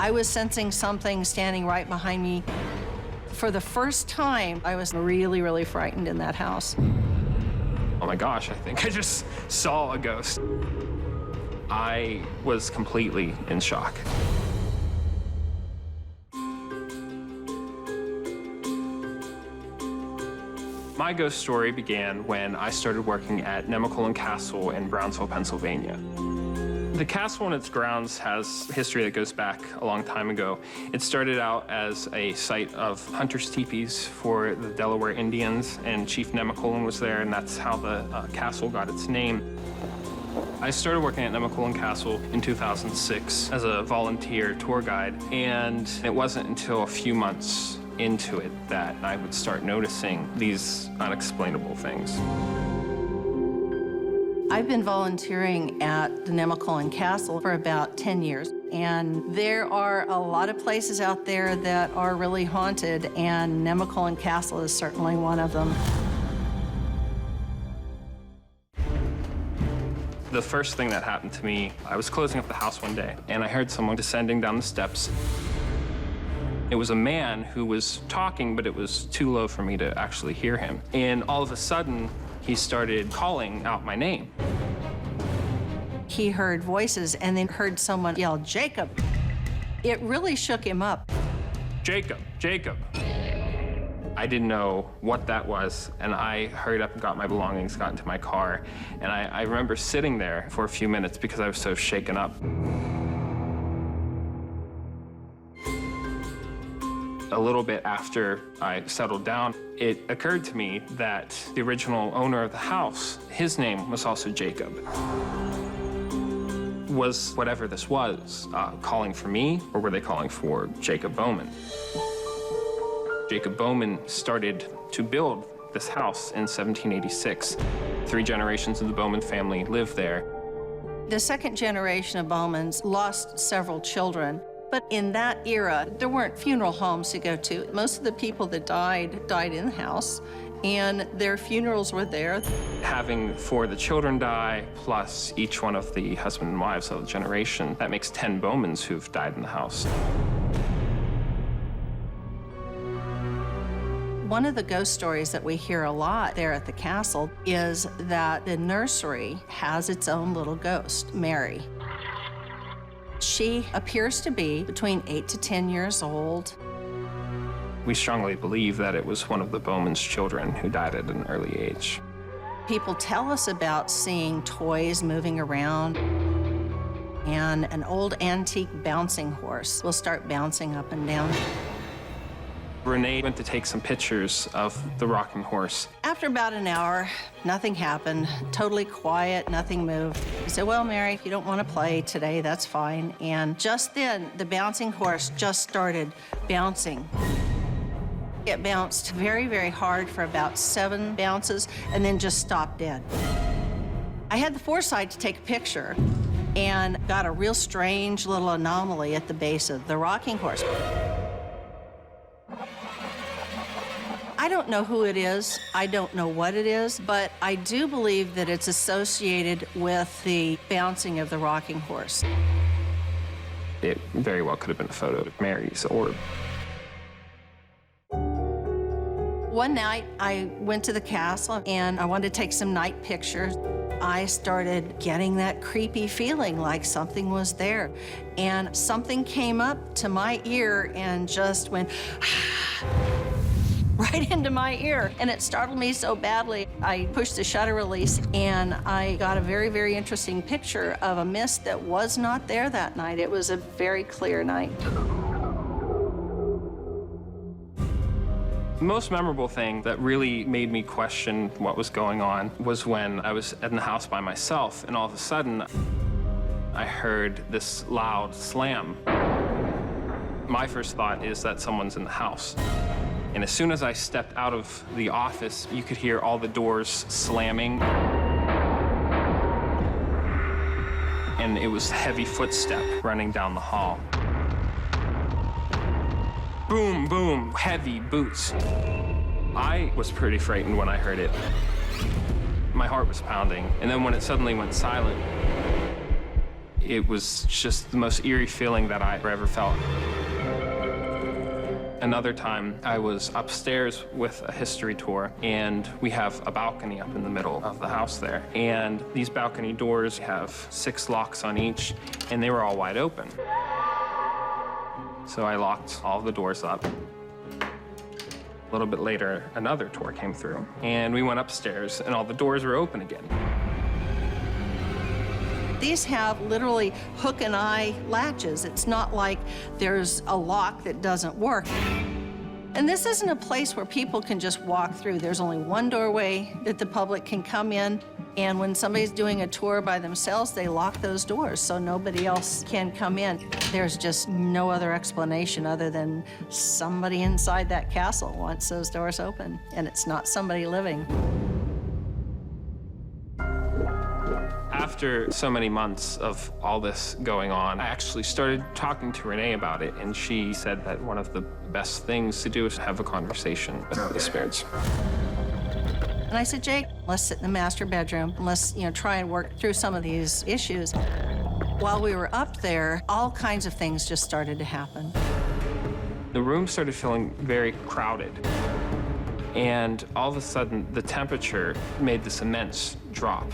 I was sensing something standing right behind me. For the first time, I was really, really frightened in that house. Oh my gosh, I think I just saw a ghost. I was completely in shock. My ghost story began when I started working at Nemacolin Castle in Brownsville, Pennsylvania. The castle and its grounds has history that goes back a long time ago. It started out as a site of hunters' teepees for the Delaware Indians, and Chief Nemacolin was there, and that's how the castle got its name. I started working at Nemacolin Castle in 2006 as a volunteer tour guide, and it wasn't until a few months into it that I would start noticing these unexplainable things. I've been volunteering at the Nemacolin Castle for about 10 years, and there are a lot of places out there that are really haunted, and Nemacolin Castle is certainly one of them. The first thing that happened to me, I was closing up the house one day, and I heard someone descending down the steps. It was a man who was talking, but it was too low for me to actually hear him. And all of a sudden, he started calling out my name. He heard voices and then heard someone yell, "Jacob." It really shook him up. Jacob, Jacob. I didn't know what that was, and I hurried up and got my belongings, got into my car, and I remember sitting there for a few minutes because I was so shaken up. A little bit after I settled down, it occurred to me that the original owner of the house, his name was also Jacob. Was whatever this was calling for me, or were they calling for Jacob Bowman? Jacob Bowman started to build this house in 1786. 3 generations of the Bowman family lived there. The second generation of Bowmans lost several children. But in that era, there weren't funeral homes to go to. Most of the people that died in the house, and their funerals were there. Having 4 of the children die, plus each one of the husband and wives of the generation, that makes 10 Bowmans who've died in the house. One of the ghost stories that we hear a lot there at the castle is that the nursery has its own little ghost, Mary. She appears to be between 8 to 10 years old. We strongly believe that it was one of the Bowman's children who died at an early age. People tell us about seeing toys moving around, and an old antique bouncing horse will start bouncing up and down. Renee went to take some pictures of the rocking horse. After about an hour, nothing happened, totally quiet, nothing moved. I said, "Well, Mary, if you don't want to play today, that's fine." And just then, the bouncing horse just started bouncing. It bounced very, very hard for about 7 bounces and then just stopped dead. I had the foresight to take a picture and got a real strange little anomaly at the base of the rocking horse. I don't know who it is, I don't know what it is, but I do believe that it's associated with the bouncing of the rocking horse. It very well could have been a photo of Mary's orb. One night, I went to the castle and I wanted to take some night pictures. I started getting that creepy feeling like something was there. And something came up to my ear and just went right into my ear. And it startled me so badly, I pushed the shutter release and I got a very, very interesting picture of a mist that was not there that night. It was a very clear night. The most memorable thing that really made me question what was going on was when I was in the house by myself, and all of a sudden, I heard this loud slam. My first thought is that someone's in the house. And as soon as I stepped out of the office, you could hear all the doors slamming. And it was a heavy footstep running down the hall. Boom, boom, heavy boots. I was pretty frightened when I heard it. My heart was pounding, and then when it suddenly went silent, It was just the most eerie feeling that I ever felt. Another time, I was upstairs with a history tour, and we have a balcony up in the middle of the house there. And these balcony doors have 6 locks on each, and they were all wide open. So I locked all the doors up. A little bit later, another tour came through, and we went upstairs, and all the doors were open again. These have literally hook and eye latches. It's not like there's a lock that doesn't work. And this isn't a place where people can just walk through. There's only one doorway that the public can come in. And when somebody's doing a tour by themselves, they lock those doors so nobody else can come in. There's just no other explanation other than somebody inside that castle wants those doors open, and it's not somebody living. After so many months of all this going on, I actually started talking to Renee about it, and she said that one of the best things to do is have a conversation with the spirits. And I said, Jake, let's sit in the master bedroom and let's, try and work through some of these issues. While we were up there, all kinds of things just started to happen. The room started feeling very crowded, and all of a sudden, the temperature made this immense drop.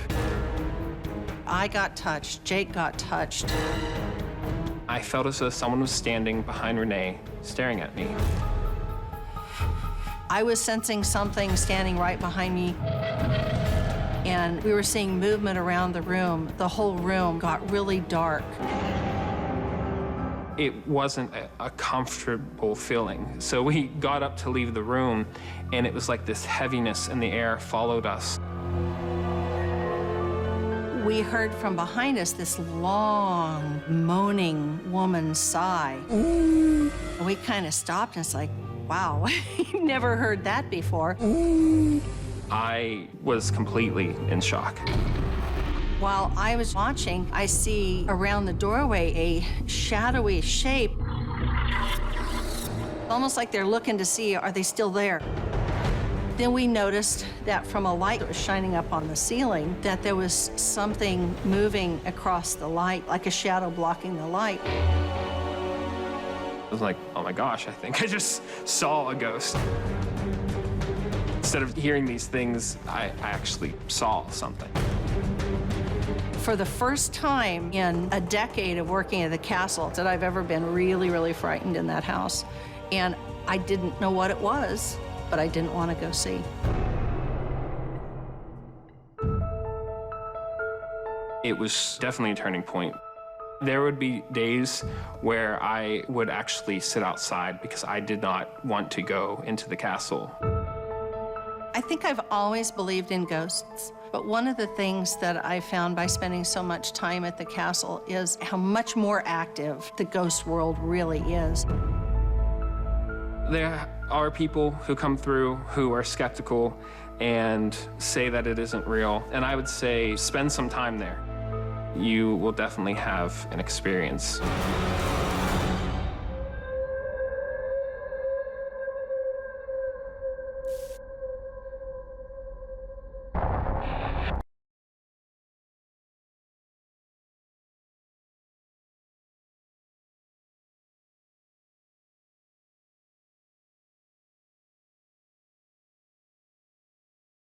I got touched, Jake got touched. I felt as though someone was standing behind Renee, staring at me. I was sensing something standing right behind me, and we were seeing movement around the room. The whole room got really dark. It wasn't a comfortable feeling. So we got up to leave the room, and it was like this heaviness in the air followed us. We heard from behind us this long, moaning woman's sigh. And we kind of stopped, and it's like, wow, never heard that before. I was completely in shock. While I was watching, I see around the doorway a shadowy shape. Almost like they're looking to see, are they still there? Then we noticed that from a light that was shining up on the ceiling, that there was something moving across the light, like a shadow blocking the light. I was like, oh my gosh, I think I just saw a ghost. Instead of hearing these things, I actually saw something. For the first time in a decade of working at the castle that I've ever been really, really frightened in that house. And I didn't know what it was, but I didn't want to go see. It was definitely a turning point. There would be days where I would actually sit outside because I did not want to go into the castle. I think I've always believed in ghosts, but one of the things that I found by spending so much time at the castle is how much more active the ghost world really is. There are people who come through who are skeptical and say that it isn't real, and I would say spend some time there. You will definitely have an experience.